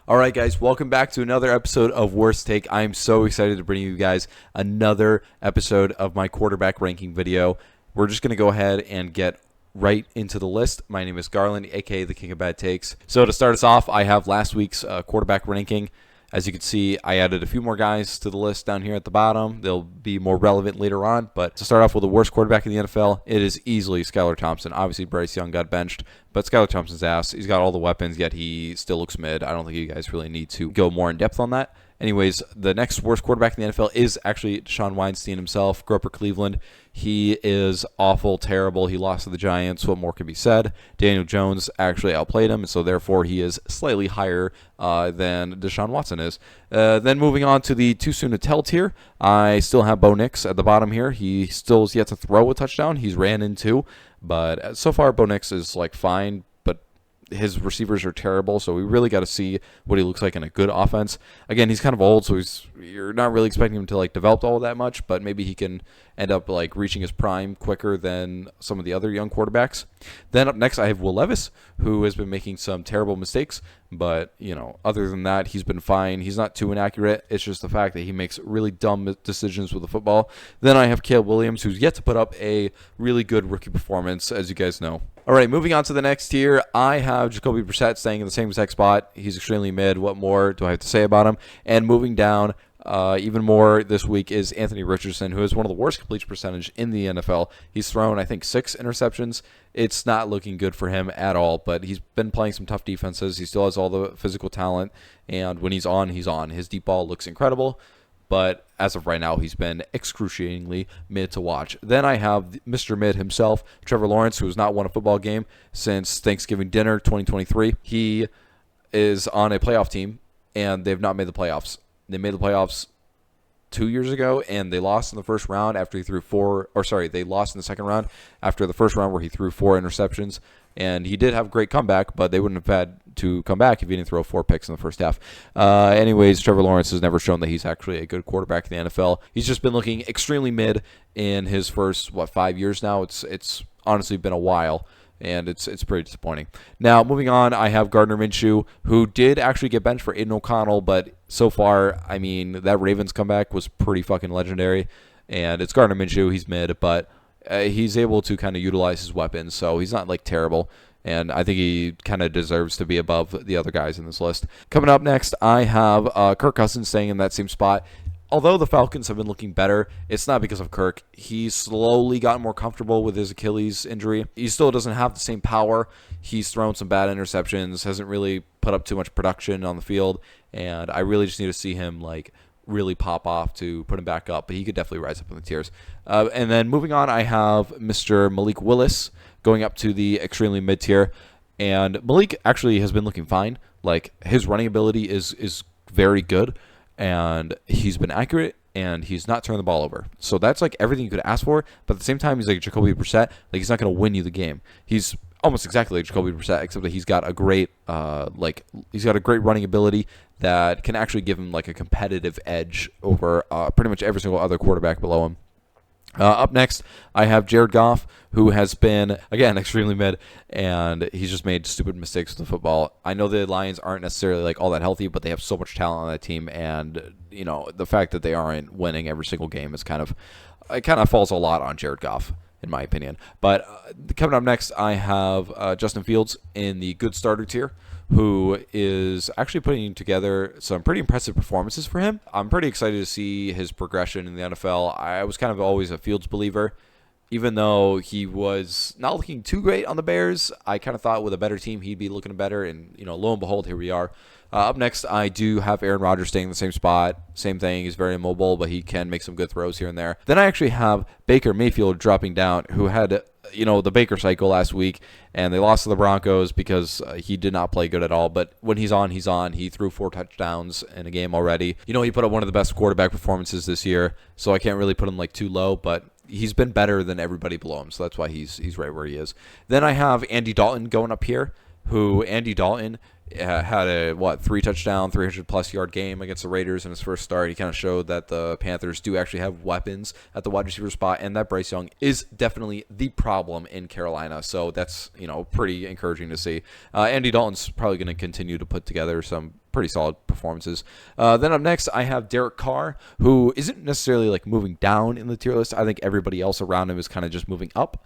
All right, guys, welcome back to another episode of Worst Take. I'm so excited to bring you guys another episode of my quarterback ranking video. We're just going to go ahead and get right into the list. My name is Garland, aka the King of Bad Takes. So to start us off, I have last week's quarterback ranking. As you can see, I added a few more guys to the list down here at the bottom. They'll be more relevant later on. But to start off with the worst quarterback in the NFL, it is easily Skylar Thompson. Obviously, Bryce Young got benched, but Skylar Thompson's ass. He's got all the weapons, yet he still looks mid. I don't think you guys really need to go more in depth on that. Anyways, the next worst quarterback in the NFL is actually Deshaun Weinstein himself, grew up for Cleveland. He is awful, terrible. He lost to the Giants. What more can be said? Daniel Jones actually outplayed him, so therefore he is slightly higher than Deshaun Watson is. Then moving on to the too soon to tell tier, I still have Bo Nix at the bottom here. He still is yet to throw a touchdown. He's ran in two, but so far Bo Nix is like fine. His receivers are terrible, so we really got to see what he looks like in a good offense. Again, he's kind of old, so you're not really expecting him to like develop all that much, but maybe he can end up like reaching his prime quicker than some of the other young quarterbacks. Then up next, I have Will Levis, who has been making some terrible mistakes, but other than that, he's been fine. He's not too inaccurate. It's just the fact that he makes really dumb decisions with the football. Then I have Caleb Williams, who's yet to put up a really good rookie performance, as you guys know. All right, moving on to the next tier, I have Jacoby Brissett staying in the same exact spot. He's extremely mid. What more do I have to say about him? And moving down even more this week is Anthony Richardson, who is one of the worst completion percentage in the NFL. He's thrown, I think, 6 interceptions. It's not looking good for him at all, but he's been playing some tough defenses. He still has all the physical talent, and when he's on, he's on. His deep ball looks incredible. But as of right now, he's been excruciatingly mid to watch. Then I have Mr. Mid himself, Trevor Lawrence, who has not won a football game since Thanksgiving dinner 2023. He is on a playoff team, and they've not made the playoffs. They made the playoffs 2 years ago, and they lost in the first round after he threw they lost in the second round after the first round where he threw 4 interceptions. And he did have a great comeback, but they wouldn't have had to come back if he didn't throw 4 picks in the first half. Anyways, Trevor Lawrence has never shown that he's actually a good quarterback in the NFL. He's just been looking extremely mid in his first, 5 years now? It's honestly been a while, and it's pretty disappointing. Now, moving on, I have Gardner Minshew, who did actually get benched for Aiden O'Connell, but so far, I mean, that Ravens comeback was pretty fucking legendary, and it's Gardner Minshew. He's mid, but he's able to kind of utilize his weapons, so he's not like terrible, and I think he kind of deserves to be above the other guys in this list. Coming up next, I have Kirk Cousins staying in that same spot. Although the Falcons have been looking better, it's not because of Kirk. He's slowly gotten more comfortable with his Achilles injury. He still doesn't have the same power. He's thrown some bad interceptions, hasn't really put up too much production on the field, and I really just need to see him really pop off to put him back up, but he could definitely rise up in the tiers. And then moving on, I have Mr. Malik Willis going up to the extremely mid tier, and Malik actually has been looking fine. Like, his running ability is very good, and he's been accurate, and he's not turned the ball over. So that's like everything you could ask for, but at the same time, he's like Jacoby Brissett. Like, he's not going to win you the game. He's almost exactly like Jacoby Brissett, except that he's got a great running ability that can actually give him like a competitive edge over pretty much every single other quarterback below him. Up next, I have Jared Goff, who has been, again, extremely mid, and he's just made stupid mistakes with the football. I know the Lions aren't necessarily like all that healthy, but they have so much talent on that team, and the fact that they aren't winning every single game is kind of falls a lot on Jared Goff, in my opinion. But coming up next, I have Justin Fields in the good starter tier, who is actually putting together some pretty impressive performances for him. I'm pretty excited to see his progression in the NFL. I was kind of always a Fields believer. Even though he was not looking too great on the Bears, I kind of thought with a better team he'd be looking better, and lo and behold, here we are. Up next, I do have Aaron Rodgers staying in the same spot. Same thing, he's very immobile, but he can make some good throws here and there. Then I actually have Baker Mayfield dropping down, who had the Baker cycle last week, and they lost to the Broncos because he did not play good at all. But when he's on, he's on. He threw 4 touchdowns in a game already. He put up one of the best quarterback performances this year, so I can't really put him too low, but he's been better than everybody below him, so that's why he's right where he is. Then I have Andy Dalton going up here, who Andy Dalton had a 3-touchdown, 300+ yard game against the Raiders in his first start. He kind of showed that the Panthers do actually have weapons at the wide receiver spot, and that Bryce Young is definitely the problem in Carolina. So that's pretty encouraging to see. Andy Dalton's probably going to continue to put together some pretty solid performances. Then up next, I have Derek Carr, who isn't necessarily like moving down in the tier list. I think everybody else around him is kind of just moving up.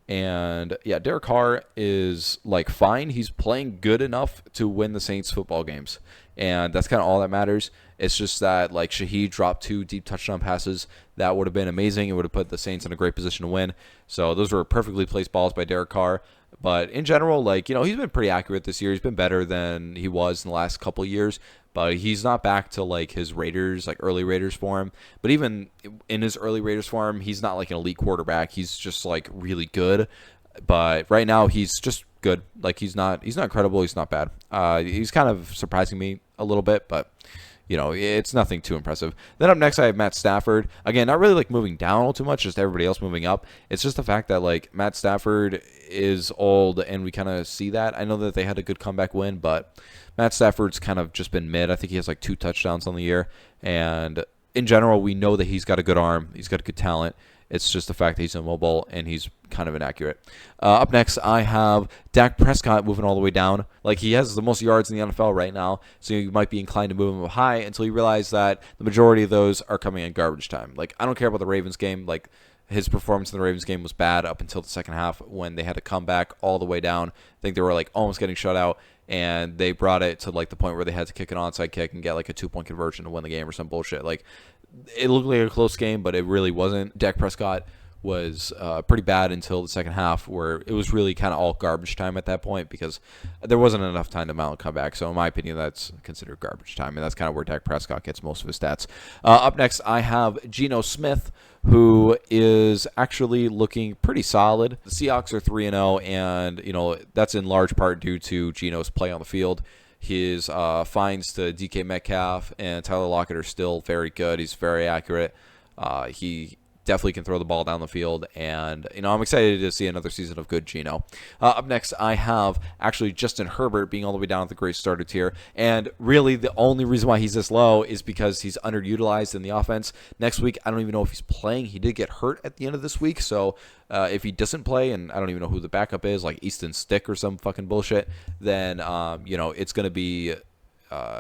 And yeah, Derek Carr is like fine. He's playing good enough to win the Saints football games. And that's kind of all that matters. It's just that like Shaheed dropped 2 deep touchdown passes. That would have been amazing. It would have put the Saints in a great position to win. So those were perfectly placed balls by Derek Carr. But in general, like, he's been pretty accurate this year. He's been better than he was in the last couple of years. But he's not back to like his Raiders, like early Raiders form. But even in his early Raiders form, he's not like an elite quarterback. He's just like really good. But right now, he's just good. Like he's not incredible. He's not bad. He's kind of surprising me a little bit, but it's nothing too impressive. Then up next, I have Matt Stafford. Again, not really like moving down all too much, just everybody else moving up. It's just the fact that like Matt Stafford is old, and we kind of see that. I know that they had a good comeback win, but Matt Stafford's kind of just been mid. I think he has like 2 touchdowns on the year, and in general, we know that he's got a good arm. He's got a good talent. It's just the fact that he's immobile and he's kind of inaccurate. Up next, I have Dak Prescott moving all the way down. Like, he has the most yards in the NFL right now, so you might be inclined to move him high until you realize that the majority of those are coming in garbage time. Like, I don't care about the Ravens game. Like, his performance in the Ravens game was bad up until the second half when they had to come back all the way down. I think they were like almost getting shut out, and they brought it to like the point where they had to kick an onside kick and get like a 2-point conversion to win the game or some bullshit. Like, it looked like a close game, but it really wasn't. Dak Prescott was pretty bad until the second half, where it was really kind of all garbage time at that point because there wasn't enough time to mount a comeback. So in my opinion, that's considered garbage time, and that's kind of where Dak Prescott gets most of his stats. Up next, I have Geno Smith, who is actually looking pretty solid. The Seahawks are 3-0, and that's in large part due to Geno's play on the field. His finds to DK Metcalf and Tyler Lockett are still very good. He's very accurate. He definitely can throw the ball down the field, and I'm excited to see another season of good Geno. Up next, I have actually Justin Herbert being all the way down at the great starter tier, and really the only reason why he's this low is because he's underutilized in the offense. Next week, I don't even know if he's playing. He did get hurt at the end of this week, so if he doesn't play, and I don't even know who the backup is, like Easton Stick or some fucking bullshit, then it's going to be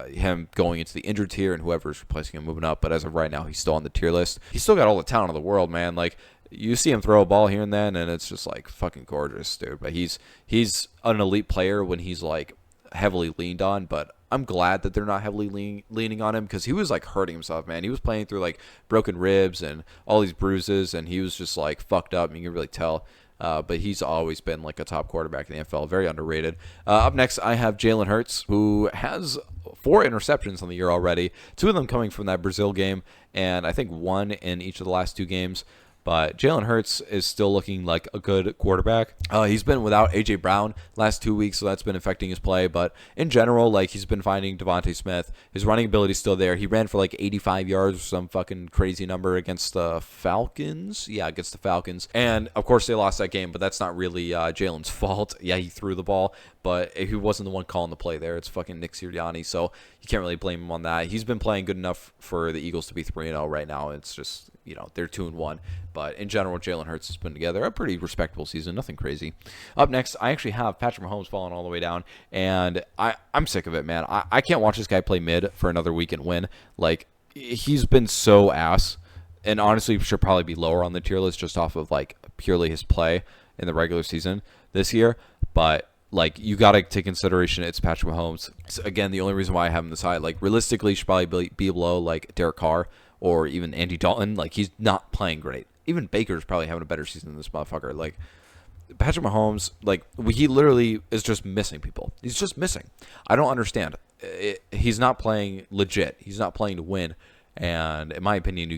him going into the injured tier and whoever's replacing him moving up. But as of right now, he's still on the tier list. He's still got all the talent in the world, man. Like, you see him throw a ball here and then, and it's just like fucking gorgeous, dude. But he's an elite player when he's like heavily leaned on. But I'm glad that they're not heavily leaning on him, because he was like hurting himself, man. He was playing through like broken ribs and all these bruises, and he was just like fucked up. And you can really tell. But he's always been like a top quarterback in the NFL, very underrated. Up next, I have Jalen Hurts, who has 4 interceptions on the year already, 2 of them coming from that Brazil game, and I think 1 in each of the last 2 games. But Jalen Hurts is still looking like a good quarterback. He's been without A.J. Brown last 2 weeks, so that's been affecting his play. But in general, like, he's been finding Devontae Smith. His running ability is still there. He ran for like 85 yards or some fucking crazy number against the Falcons. Yeah, against the Falcons. And, of course, they lost that game, but that's not really Jalen's fault. Yeah, he threw the ball, but he wasn't the one calling the play there. It's fucking Nick Sirianni, so you can't really blame him on that. He's been playing good enough for the Eagles to be 3-0 right now. It's just, they're 2-1. But in general, Jalen Hurts has put together a pretty respectable season, nothing crazy. Up next, I actually have Patrick Mahomes falling all the way down, and I'm sick of it, man. I can't watch this guy play mid for another week and win. Like, he's been so ass, and honestly should probably be lower on the tier list just off of, like, purely his play in the regular season this year. But like, you got to take consideration it's Patrick Mahomes. It's, again, the only reason why I have him this high. Like, realistically, he should probably be below, like, Derek Carr or even Andy Dalton. Like, he's not playing great. Even Baker's probably having a better season than this motherfucker. Like, Patrick Mahomes, like, he literally is just missing people. He's just missing. I don't understand. He's not playing legit. He's not playing to win. And in my opinion, I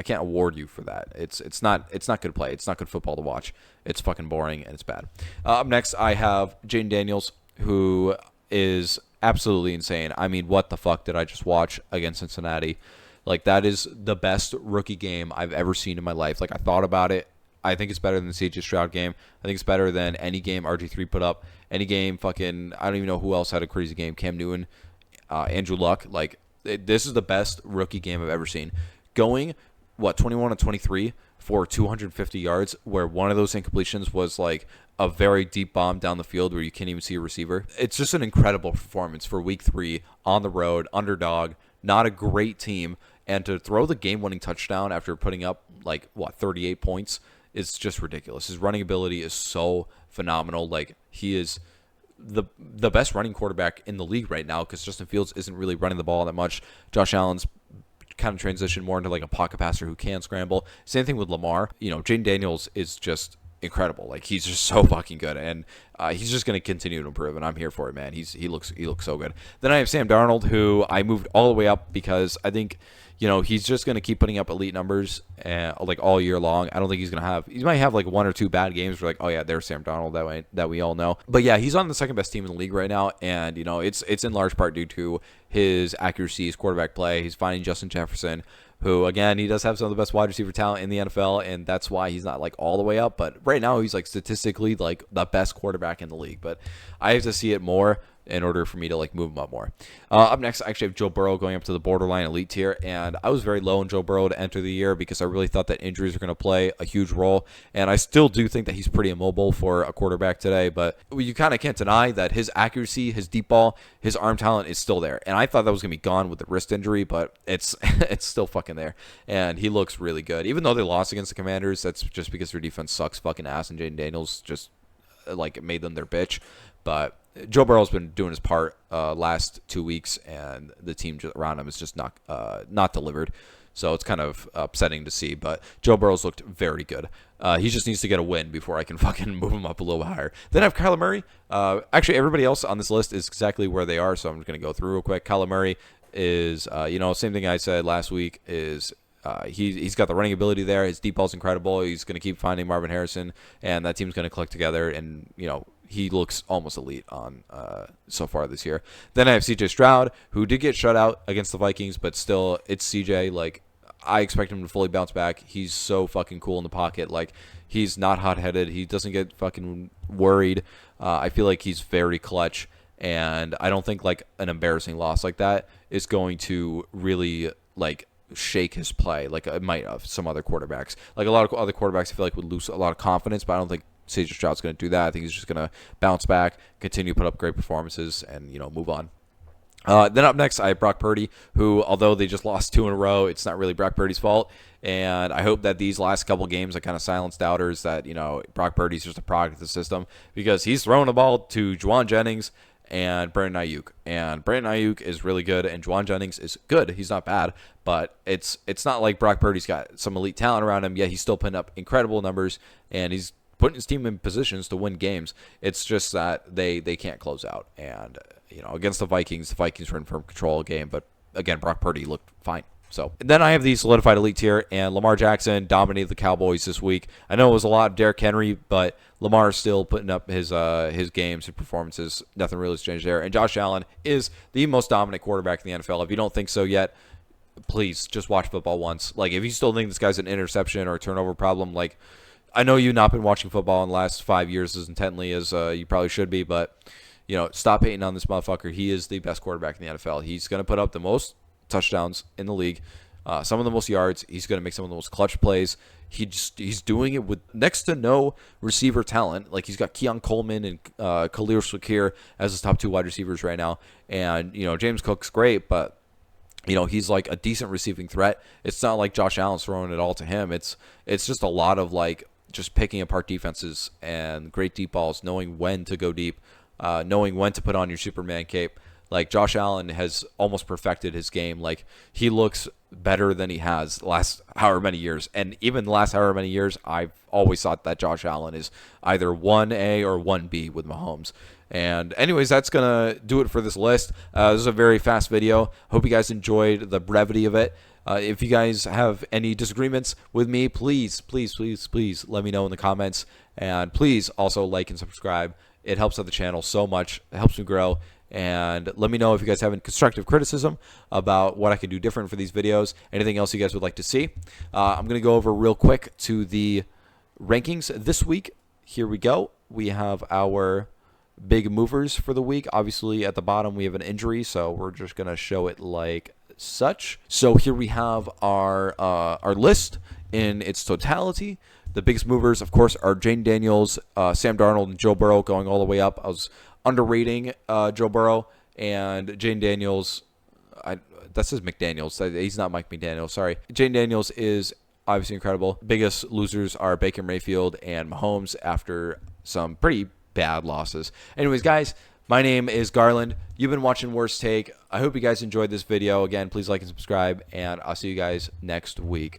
can't award you for that. It's not good play. It's not good football to watch. It's fucking boring and it's bad. Up next, I have Jaden Daniels, who is absolutely insane. I mean, what the fuck did I just watch against Cincinnati? Like, that is the best rookie game I've ever seen in my life. Like, I thought about it I think it's better than the CJ Stroud game. I think it's better than any game RG3 put up. Any game, fucking, I don't even know who else had a crazy game. Cam Newton, Andrew Luck. Like, this is the best rookie game I've ever seen. Going, 21 to 23 for 250 yards, where one of those incompletions was like a very deep bomb down the field where you can't even see a receiver. It's just an incredible performance for week 3 on the road, underdog, not a great team. And to throw the game-winning touchdown after putting up, 38 points is just ridiculous. His running ability is so phenomenal. Like, he is the best running quarterback in the league right now because Justin Fields isn't really running the ball that much. Josh Allen's kind of transitioned more into like a pocket passer who can scramble. Same thing with Lamar. Jaden Daniels is just incredible. Like, he's just so fucking good, and he's just going to continue to improve, and I'm here for it, man. He looks so good. Then I have Sam Darnold, who I moved all the way up because I think he's just going to keep putting up elite numbers all year long. I don't think he might have like 1 or 2 bad games where oh yeah, there's Sam Darnold that we all know. But yeah, he's on the second best team in the league right now, and it's in large part due to his accuracy, his quarterback play. He's finding Justin Jefferson, who, again, he does have some of the best wide receiver talent in the NFL, and that's why he's not like all the way up. But right now, he's like statistically like the best quarterback in the league. But I have to see it more in order for me to like move him up more. Up next, I actually have Joe Burrow going up to the borderline elite tier, and I was very low on Joe Burrow to enter the year because I really thought that injuries are going to play a huge role, and I still do think that he's pretty immobile for a quarterback today, but you kind of can't deny that his accuracy, his deep ball, his arm talent is still there, and I thought that was going to be gone with the wrist injury, but it's still fucking there, and he looks really good. Even though they lost against the Commanders, that's just because their defense sucks fucking ass, and Jaden Daniels just made them their bitch, but Joe Burrow's been doing his part last 2 weeks, and the team around him is just not delivered. So it's kind of upsetting to see. But Joe Burrow's looked very good. He just needs to get a win before I can fucking move him up a little higher. Then I have Kyler Murray. Actually, everybody else on this list is exactly where they are, so I'm just going to go through real quick. Kyler Murray is, same thing I said last week is he's got the running ability there. His deep ball's incredible. He's going to keep finding Marvin Harrison, and that team's going to click together, and, he looks almost elite on so far this year. Then I have CJ Stroud, who did get shut out against the Vikings, but still, it's CJ. Like, I expect him to fully bounce back. He's so fucking cool in the pocket. Like, he's not hot-headed. He doesn't get fucking worried. I feel like he's very clutch, and I don't think like an embarrassing loss like that is going to really like shake his play like it might have some other quarterbacks. Like, a lot of other quarterbacks I feel like would lose a lot of confidence, but I don't think CJ Stroud's going to do that. I think he's just going to bounce back, continue to put up great performances, and, move on. Then up next, I have Brock Purdy, who, although they just lost 2 in a row, it's not really Brock Purdy's fault. And I hope that these last couple games, I kind of silenced doubters that, Brock Purdy's just a product of the system, because he's throwing the ball to Juwan Jennings and Brandon Ayuk. And Brandon Ayuk is really good, and Juwan Jennings is good. He's not bad, but it's not like Brock Purdy's got some elite talent around him. Yeah, he's still putting up incredible numbers, and he's putting his team in positions to win games. It's just that they can't close out. And, against the Vikings were in firm control of the game. But, again, Brock Purdy looked fine. So then I have the solidified elite tier, and Lamar Jackson dominated the Cowboys this week. I know it was a lot of Derrick Henry, but Lamar is still putting up his games, his performances. Nothing really has changed there. And Josh Allen is the most dominant quarterback in the NFL. If you don't think so yet, please just watch football once. Like, if you still think this guy's an interception or a turnover problem, like, I know you've not been watching football in the last 5 years as intently as you probably should be, but, stop hating on this motherfucker. He is the best quarterback in the NFL. He's going to put up the most touchdowns in the league, some of the most yards. He's going to make some of the most clutch plays. He's doing it with next to no receiver talent. Like, he's got Keon Coleman and Khalil Shakir as his top 2 wide receivers right now. And, James Cook's great, but he's like a decent receiving threat. It's not like Josh Allen's throwing it all to him. It's just a lot of like just picking apart defenses and great deep balls, knowing when to go deep, knowing when to put on your Superman cape. Like, Josh Allen has almost perfected his game. Like, he looks better than he has the last however many years. And even the last however many years, I've always thought that Josh Allen is either 1A or 1B with Mahomes. And anyways, that's going to do it for this list. This is a very fast video. Hope you guys enjoyed the brevity of it. If you guys have any disagreements with me, please let me know in the comments. And please also like and subscribe. It helps out the channel so much. It helps me grow. And let me know if you guys have any constructive criticism about what I can do different for these videos. Anything else you guys would like to see. I'm going to go over real quick to the rankings this week. Here we go. We have our big movers for the week. Obviously, at the bottom, we have an injury, so we're just going to show it like such. So here we have our list in its totality. The biggest movers, of course, are Jane Daniels, Sam Darnold, and Joe Burrow going all the way up. I was underrating Joe Burrow, and Jane Daniels, that says McDaniels. He's not Mike McDaniel, sorry. Jane Daniels is obviously incredible. Biggest losers are Baker Mayfield and Mahomes after some pretty bad losses. Anyways, guys, my name is Garland. You've been watching Worst Take. I hope you guys enjoyed this video. Again, please like and subscribe, and I'll see you guys next week.